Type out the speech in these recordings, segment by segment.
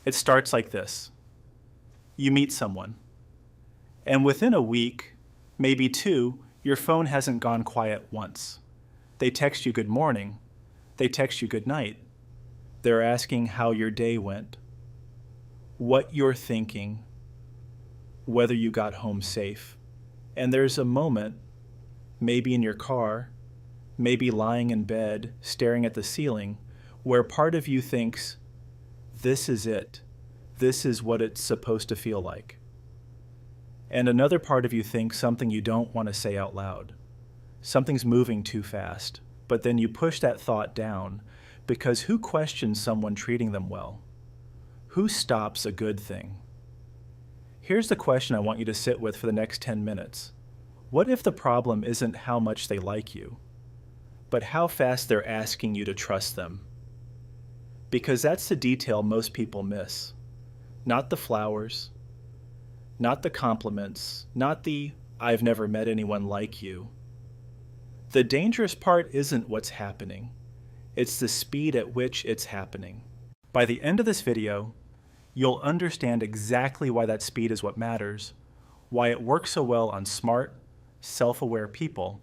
It starts like this. You meet someone, and within a week, maybe two, your phone hasn't gone quiet once. They text you good morning. They text you good night. They're asking how your day went, what you're thinking, whether you got home safe. And there's a moment, maybe in your car, maybe lying in bed, staring at the ceiling, where part of you thinks, this is it. This is what it's supposed to feel like. And another part of you thinks something you don't want to say out loud. Something's moving too fast. But then you push that thought down, because who questions someone treating them well? Who stops a good thing? Here's the question I want you to sit with for the next 10 minutes. What if the problem isn't how much they like you, but how fast they're asking you to trust them? Because that's the detail most people miss. Not the flowers, not the compliments, not the "I've never met anyone like you." The dangerous part isn't what's happening. It's the speed at which it's happening. By the end of this video, you'll understand exactly why that speed is what matters, why it works so well on smart, self-aware people,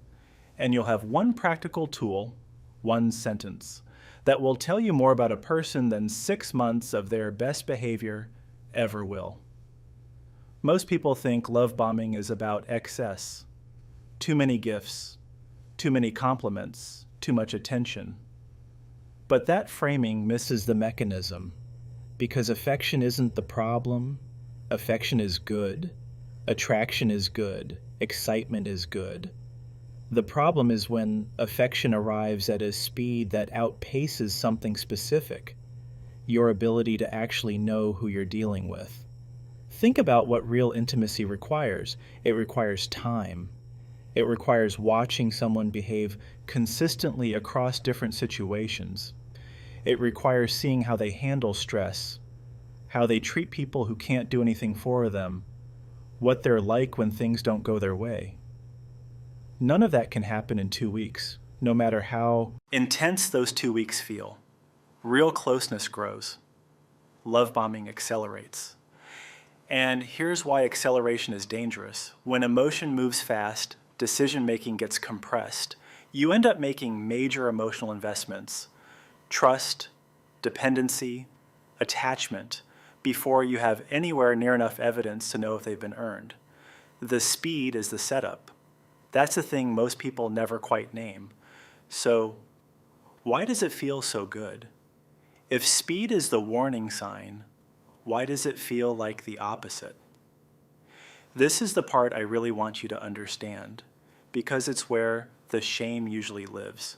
and you'll have one practical tool, one sentence, that will tell you more about a person than 6 months of their best behavior ever will. Most people think love bombing is about excess, too many gifts, too many compliments, too much attention. But that framing misses the mechanism, because affection isn't the problem. Affection is good. Attraction is good. Excitement is good. The problem is when affection arrives at a speed that outpaces something specific, your ability to actually know who you're dealing with. Think about what real intimacy requires. It requires time. It requires watching someone behave consistently across different situations. It requires seeing how they handle stress, how they treat people who can't do anything for them, what they're like when things don't go their way. None of that can happen in 2 weeks, no matter how intense those 2 weeks feel. Real closeness grows. Love bombing accelerates. And here's why acceleration is dangerous. When emotion moves fast, decision-making gets compressed. You end up making major emotional investments, trust, dependency, attachment, before you have anywhere near enough evidence to know if they've been earned. The speed is the setup. That's the thing most people never quite name. So, why does it feel so good? If speed is the warning sign, why does it feel like the opposite? This is the part I really want you to understand, because it's where the shame usually lives.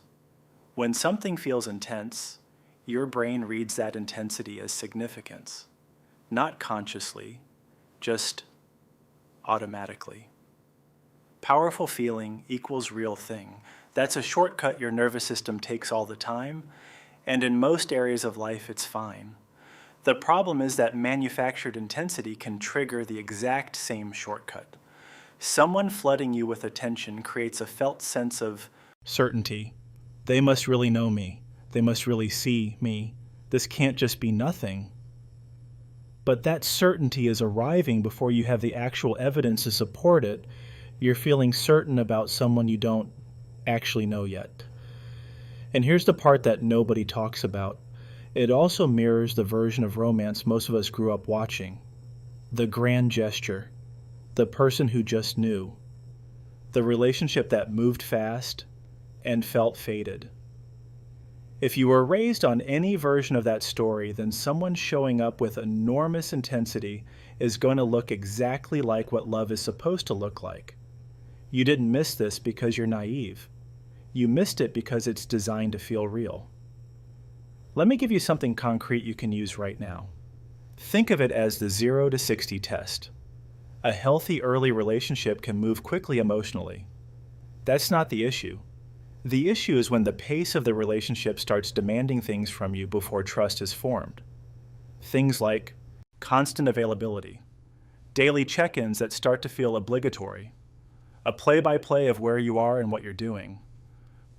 When something feels intense, your brain reads that intensity as significance, not consciously, just automatically. Powerful feeling equals real thing. That's a shortcut your nervous system takes all the time, and in most areas of life it's fine. The problem is that manufactured intensity can trigger the exact same shortcut. Someone flooding you with attention creates a felt sense of certainty. They must really know me. They must really see me. This can't just be nothing. But that certainty is arriving before you have the actual evidence to support it. You're feeling certain about someone you don't actually know yet. And here's the part that nobody talks about. It also mirrors the version of romance most of us grew up watching. The grand gesture. The person who just knew. The relationship that moved fast and felt fated. If you were raised on any version of that story, then someone showing up with enormous intensity is going to look exactly like what love is supposed to look like. You didn't miss this because you're naive. You missed it because it's designed to feel real. Let me give you something concrete you can use right now. Think of it as the 0 to 60 test. A healthy early relationship can move quickly emotionally. That's not the issue. The issue is when the pace of the relationship starts demanding things from you before trust is formed. Things like constant availability, daily check-ins that start to feel obligatory, a play-by-play of where you are and what you're doing,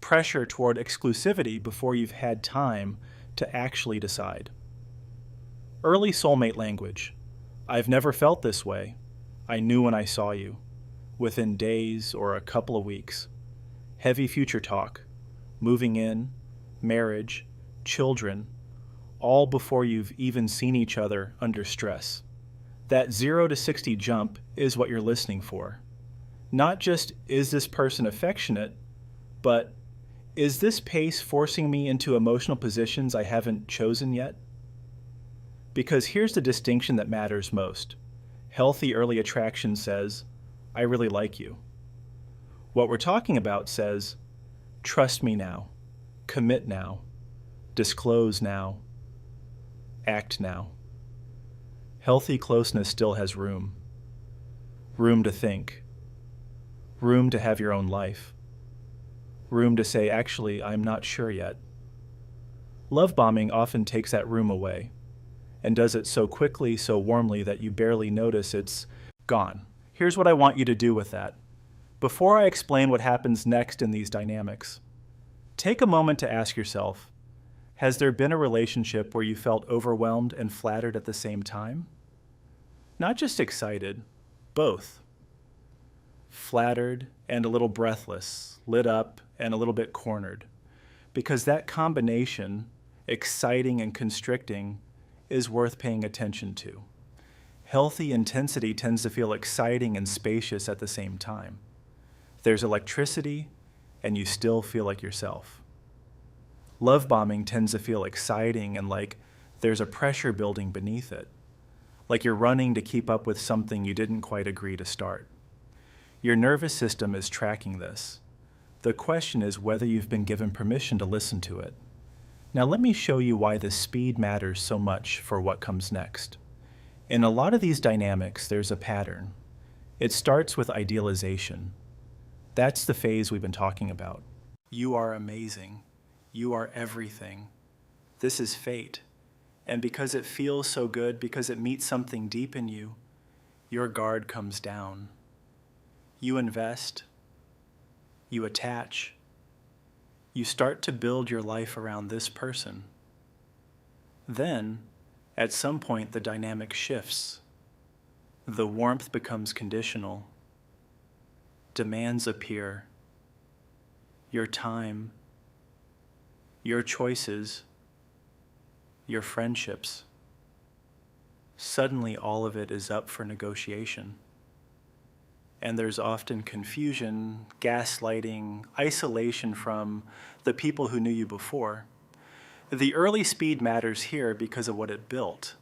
pressure toward exclusivity before you've had time to actually decide. Early soulmate language. I've never felt this way. I knew when I saw you. Within days or a couple of weeks. Heavy future talk. Moving in, marriage, children, all before you've even seen each other under stress. That 0 to 60 jump is what you're listening for. Not just, is this person affectionate, but is this pace forcing me into emotional positions I haven't chosen yet? Because here's the distinction that matters most. Healthy early attraction says, I really like you. What we're talking about says, trust me now, commit now, disclose now, act now. Healthy closeness still has room. Room to think. Room to have your own life. Room to say, actually, I'm not sure yet. Love bombing often takes that room away, and does it so quickly, so warmly that you barely notice it's gone. Here's what I want you to do with that. Before I explain what happens next in these dynamics, take a moment to ask yourself, has there been a relationship where you felt overwhelmed and flattered at the same time? Not just excited, both. Flattered and a little breathless, lit up and a little bit cornered. Because that combination, exciting and constricting, is worth paying attention to. Healthy intensity tends to feel exciting and spacious at the same time. There's electricity, and you still feel like yourself. Love bombing tends to feel exciting and like there's a pressure building beneath it, like you're running to keep up with something you didn't quite agree to start. Your nervous system is tracking this. The question is whether you've been given permission to listen to it. Now let me show you why the speed matters so much for what comes next. In a lot of these dynamics, there's a pattern. It starts with idealization. That's the phase we've been talking about. You are amazing. You are everything. This is fate. And because it feels so good, because it meets something deep in you, your guard comes down. You invest. You attach. You start to build your life around this person. Then, at some point, the dynamic shifts. The warmth becomes conditional. Demands appear. Your time, your choices, your friendships. Suddenly, all of it is up for negotiation. And there's often confusion, gaslighting, isolation from the people who knew you before. The early speed matters here because of what it built.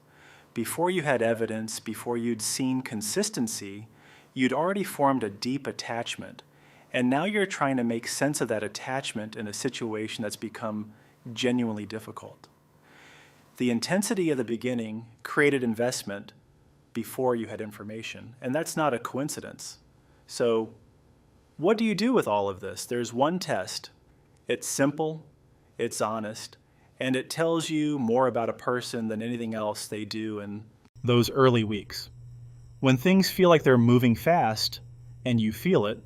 Before you had evidence, before you'd seen consistency, you'd already formed a deep attachment. And now you're trying to make sense of that attachment in a situation that's become genuinely difficult. The intensity of the beginning created investment before you had information, and that's not a coincidence. So what do you do with all of this? There's one test. It's simple, it's honest, and it tells you more about a person than anything else they do in those early weeks. When things feel like they're moving fast, and you feel it,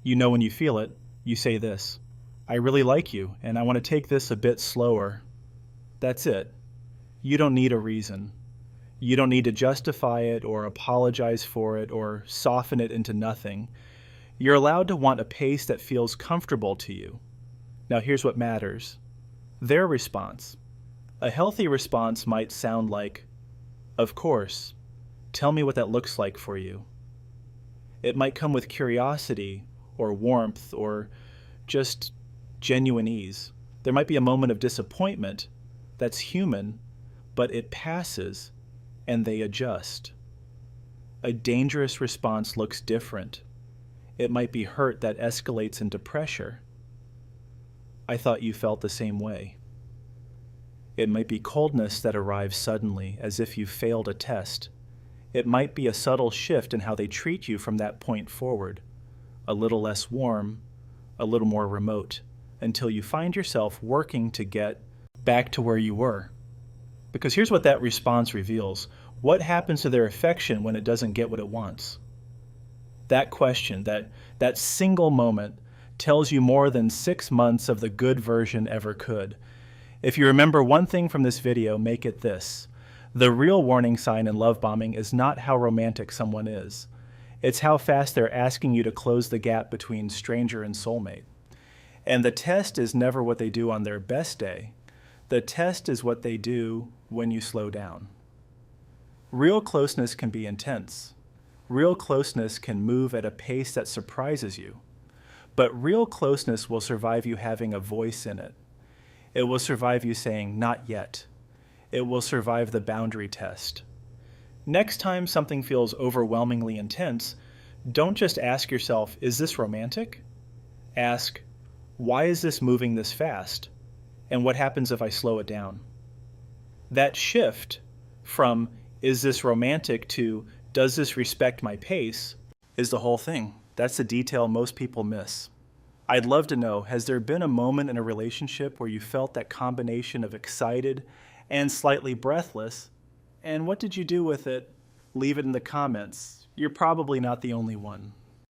you know when you feel it, you say this, I really like you, and I want to take this a bit slower. That's it. You don't need a reason. You don't need to justify it or apologize for it or soften it into nothing. You're allowed to want a pace that feels comfortable to you. Now here's what matters. Their response. A healthy response might sound like, of course, tell me what that looks like for you. It might come with curiosity or warmth or just genuine ease. There might be a moment of disappointment that's human, but it passes and they adjust. A dangerous response looks different. It might be hurt that escalates into pressure. I thought you felt the same way. It might be coldness that arrives suddenly, as if you failed a test. It might be a subtle shift in how they treat you from that point forward. A little less warm, a little more remote, until you find yourself working to get back to where you were. Because here's what that response reveals. What happens to their affection when it doesn't get what it wants? That question, that single moment, tells you more than 6 months of the good version ever could. If you remember one thing from this video, make it this. The real warning sign in love bombing is not how romantic someone is. It's how fast they're asking you to close the gap between stranger and soulmate. And the test is never what they do on their best day. The test is what they do when you slow down. Real closeness can be intense. Real closeness can move at a pace that surprises you. But real closeness will survive you having a voice in it. It will survive you saying, "not yet." It will survive the boundary test. Next time something feels overwhelmingly intense, don't just ask yourself, "is this romantic?" Ask, "why is this moving this fast? And what happens if I slow it down?" That shift from, "is this romantic?" to, "does this respect my pace?" is the whole thing. That's the detail most people miss. I'd love to know, has there been a moment in a relationship where you felt that combination of excited and slightly breathless? And what did you do with it? Leave it in the comments. You're probably not the only one.